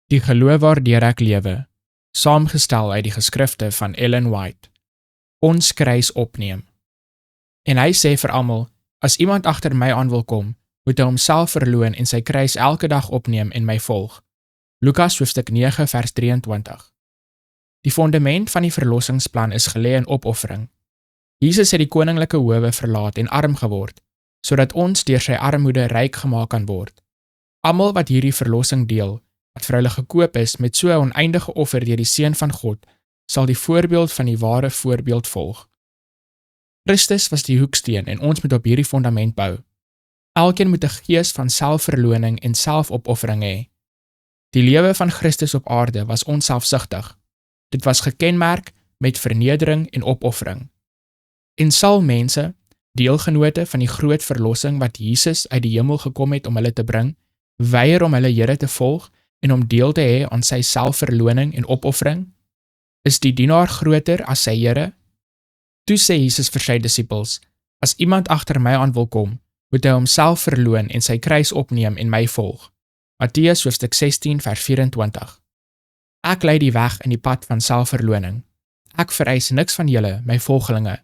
Die geloof waardeur ek lewe, saamgestel uit die geskrifte van Ellen White. Ons kruis opneem. En hy sê vir almal, as iemand agter my aan wil kom, moet hy homself verloon en sy kruis elke dag opneem en my volg. Lukas hoofstuk 9 vers 23. Die fondament van die verlossingsplan is gelê in opoffering. Jesus het die koninklike howe verlaat en arm geword, sodat ons deur sy armoede ryk gemaak kan word. Almal wat hierdie verlossing deel, wat vir hulle gekoop is met so 'n oneindige offer deur die Seun van God, sal die voorbeeld van die ware voorbeeld volg. Christus was die hoeksteen en ons moet op hierdie fondament bou. Elkeen moet 'n gees van selfverloning en selfopoffering hê. Die lewe van Christus op aarde was onselfsugtig. Dit was gekenmerk met vernedering en opoffering. En sal mense, deelgenote van die groot verlossing wat Jesus uit die hemel gekom het om hulle te bring, weier om hulle Here te volg en om deel te hê aan sy selfverloning en opoffering? Is die dienaar groter as sy Here? Toe sê Jesus vir sy disippels, as iemand agter my aan wil kom, moet hy homself verloon en sy kruis opneem en my volg. Matteus hoofstuk 16 vers 24. Ek lei die weg in die pad van selfverloning. Ek vereis niks van julle, my volgelinge,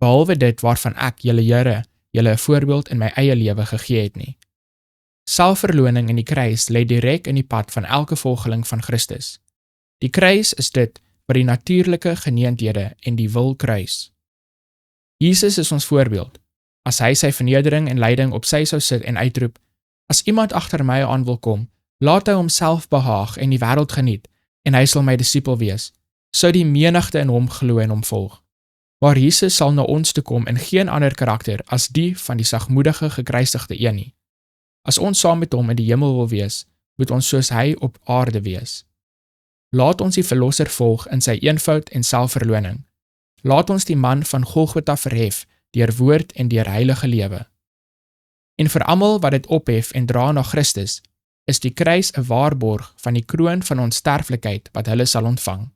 behalwe dit waarvan ek julle Here, julle 'n voorbeeld in my eie lewe gegee het nie. Selfverloning in die kruis lê direk in die pad van elke volgeling van Christus. Die kruis is dit wat die natuurlike geneendhede en die wil kruis. Jesus is ons voorbeeld. As hy sy vernedering en lyding op sy sou sit en uitroep, as iemand agter my aan wil kom, laat hy homself behaag en die wêreld geniet, en hy sal my disipel wees, sou die menigte in hom glo en hom volg. Maar Jesus sal na ons toe kom in geen ander karakter as die van die sagmoedige gekruisigde een nie. As ons saam met hom in die hemel wil wees, moet ons soos hy op aarde wees. Laat ons die Verlosser volg in sy eenvoud en selfverloning. Laat ons die man van Golgotha verhef deur woord en deur heilige lewe. En vir almal wat dit ophef en dra na Christus, is die kruis 'n waarborg van die kroon van onsterflikheid wat hulle sal ontvang.